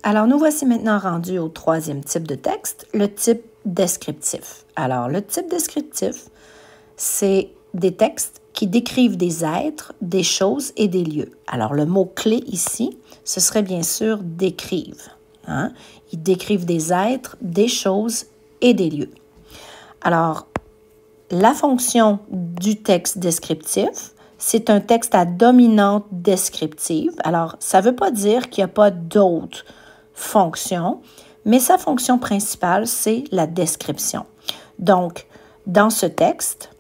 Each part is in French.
Alors, nous voici maintenant rendus au troisième type de texte, le type descriptif. Alors, le type descriptif, c'est des textes qui décrivent des êtres, des choses et des lieux. Alors, le mot-clé ici, ce serait bien sûr « décrivent ». Hein? Ils décrivent des êtres, des choses et des lieux. Alors, la fonction du texte descriptif, c'est un texte à dominante descriptive. Alors, ça ne veut pas dire qu'il n'y a pas d'autres fonctions, mais sa fonction principale, c'est la description. Donc, dans ce texte,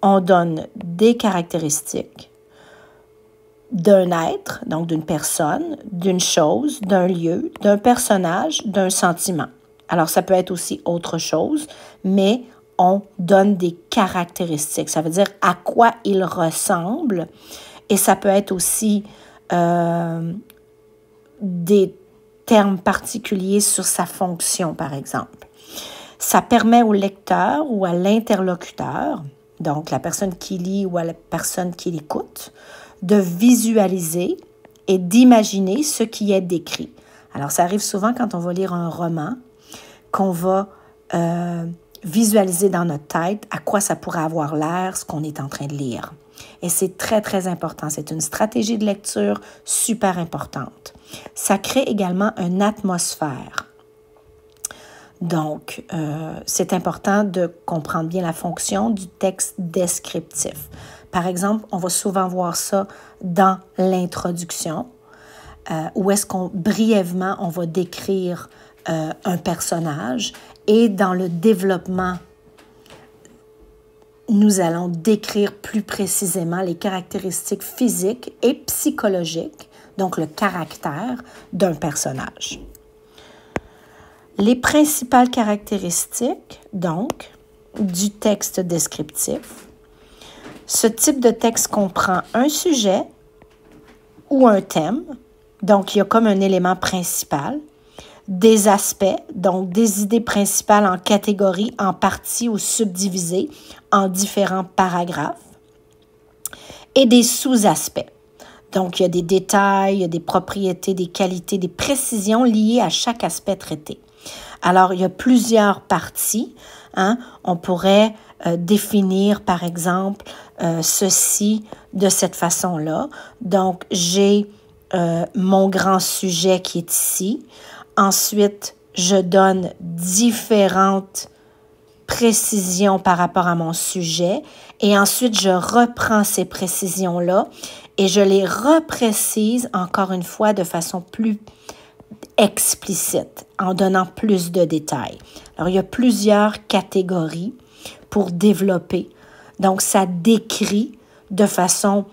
on donne des caractéristiques d'un être, donc d'une personne, d'une chose, d'un lieu, d'un personnage, d'un sentiment. Alors, ça peut être aussi autre chose, mais on donne des caractéristiques. Ça veut dire à quoi il ressemble. Et ça peut être aussi des termes particuliers sur sa fonction, par exemple. Ça permet au lecteur ou à l'interlocuteur, donc la personne qui lit ou à la personne qui l'écoute, de visualiser et d'imaginer ce qui est décrit. Alors, ça arrive souvent quand on va lire un roman, qu'on va visualiser dans notre tête à quoi ça pourrait avoir l'air, ce qu'on est en train de lire. Et c'est très, très important. C'est une stratégie de lecture super importante. Ça crée également une atmosphère. Donc, c'est important de comprendre bien la fonction du texte descriptif. Par exemple, on va souvent voir ça dans l'introduction, où est-ce qu'on, brièvement, on va décrire un personnage et dans le développement, nous allons décrire plus précisément les caractéristiques physiques et psychologiques, donc le caractère d'un personnage. Les principales caractéristiques, donc, du texte descriptif. Ce type de texte comprend un sujet ou un thème, donc il y a comme un élément principal, des aspects, donc des idées principales en catégories, en parties ou subdivisées en différents paragraphes, et des sous-aspects. Donc, il y a des détails, il y a des propriétés, des qualités, des précisions liées à chaque aspect traité. Alors, il y a plusieurs parties. Hein? On pourrait définir, par exemple, ceci de cette façon-là. Donc, j'ai mon grand sujet qui est ici. Ensuite, je donne différentes précisions par rapport à mon sujet. Et ensuite, je reprends ces précisions-là et je les reprécise encore une fois de façon plus explicite, en donnant plus de détails. Alors, il y a plusieurs catégories pour développer. Donc, ça décrit de façon,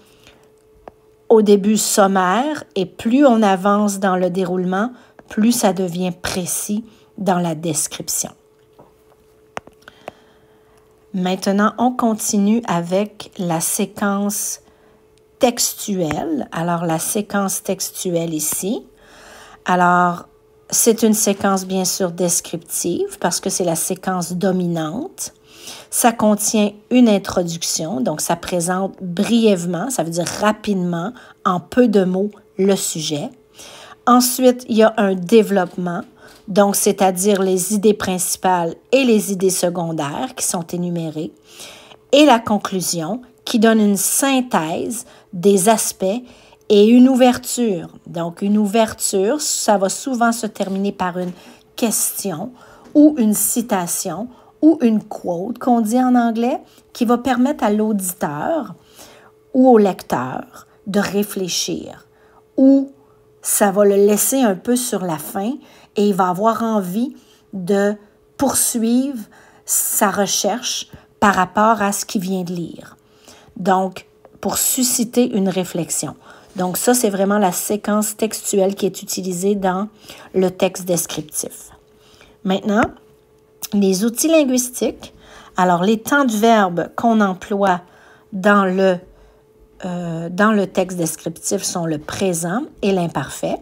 au début, sommaire, et plus on avance dans le déroulement, plus ça devient précis dans la description. Maintenant, on continue avec la séquence textuelle. Alors, la séquence textuelle ici. Alors, c'est une séquence bien sûr descriptive parce que c'est la séquence dominante. Ça contient une introduction, donc ça présente brièvement, ça veut dire rapidement, en peu de mots, le sujet. Ensuite, il y a un développement, donc c'est-à-dire les idées principales et les idées secondaires qui sont énumérées. Et la conclusion qui donne une synthèse des aspects et une ouverture. Donc, une ouverture, ça va souvent se terminer par une question ou une citation ou une quote, qu'on dit en anglais, qui va permettre à l'auditeur ou au lecteur de réfléchir. Ou ça va le laisser un peu sur la faim et il va avoir envie de poursuivre sa recherche par rapport à ce qu'il vient de lire. Donc, pour susciter une réflexion. Donc, ça, c'est vraiment la séquence textuelle qui est utilisée dans le texte descriptif. Maintenant, les outils linguistiques. Alors, les temps de verbe qu'on emploie dans le texte descriptif sont le présent et l'imparfait.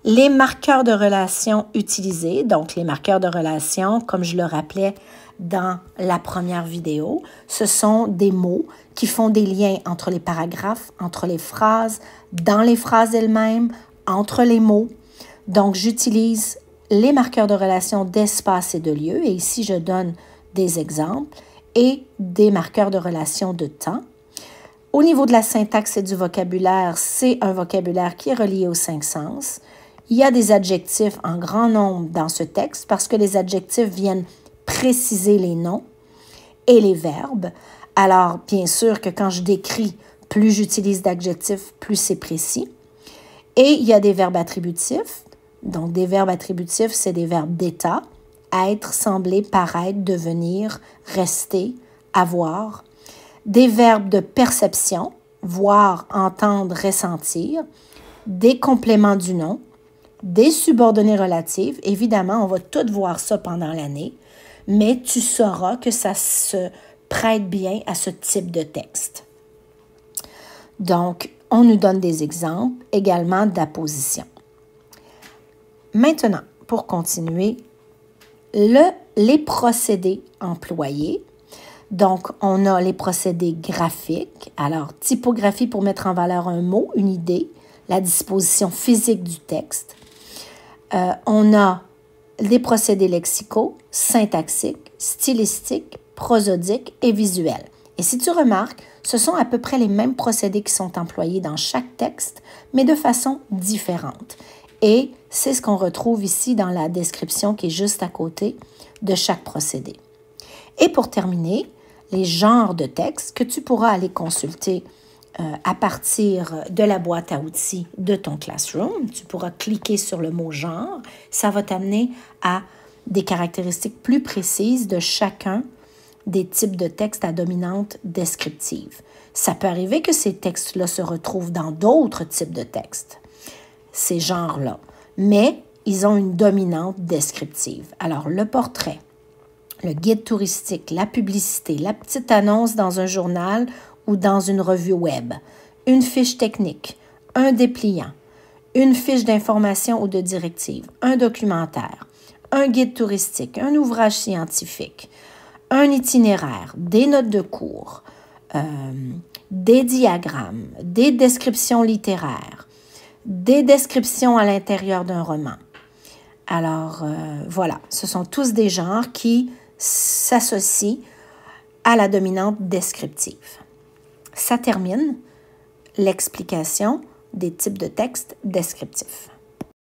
Les marqueurs de relation utilisés, donc les marqueurs de relation, comme je le rappelais dans la première vidéo, ce sont des mots qui font des liens entre les paragraphes, entre les phrases, dans les phrases elles-mêmes, entre les mots. Donc, j'utilise les marqueurs de relation d'espace et de lieu, et ici, je donne des exemples, et des marqueurs de relation de temps. Au niveau de la syntaxe et du vocabulaire, c'est un vocabulaire qui est relié aux 5 sens. Il y a des adjectifs en grand nombre dans ce texte parce que les adjectifs viennent préciser les noms et les verbes. Alors, bien sûr que quand je décris, plus j'utilise d'adjectifs, plus c'est précis. Et il y a des verbes attributifs. Donc, des verbes attributifs, c'est des verbes d'état. Être, sembler, paraître, devenir, rester, avoir. Des verbes de perception, voir, entendre, ressentir. Des compléments du nom. Des subordonnées relatives. Évidemment, on va tout voir ça pendant l'année, mais tu sauras que ça se prête bien à ce type de texte. Donc, on nous donne des exemples également d'apposition. Maintenant, pour continuer, les procédés employés. Donc, on a les procédés graphiques. Alors, typographie pour mettre en valeur un mot, une idée, la disposition physique du texte. On a des procédés lexicaux, syntaxiques, stylistiques, prosodiques et visuels. Et si tu remarques, ce sont à peu près les mêmes procédés qui sont employés dans chaque texte, mais de façon différente. Et c'est ce qu'on retrouve ici dans la description qui est juste à côté de chaque procédé. Et pour terminer, les genres de textes que tu pourras aller consulter à partir de la boîte à outils de ton Classroom. Tu pourras cliquer sur le mot « genre ». Ça va t'amener à des caractéristiques plus précises de chacun des types de textes à dominante descriptive. Ça peut arriver que ces textes-là se retrouvent dans d'autres types de textes, ces genres-là, mais ils ont une dominante descriptive. Alors, le portrait, le guide touristique, la publicité, la petite annonce dans un journal ou dans une revue web, une fiche technique, un dépliant, une fiche d'information ou de directive, un documentaire, un guide touristique, un ouvrage scientifique, un itinéraire, des notes de cours, des diagrammes, des descriptions littéraires, des descriptions à l'intérieur d'un roman. Alors, voilà, ce sont tous des genres qui s'associent à la dominante descriptive. Ça termine l'explication des types de textes descriptifs.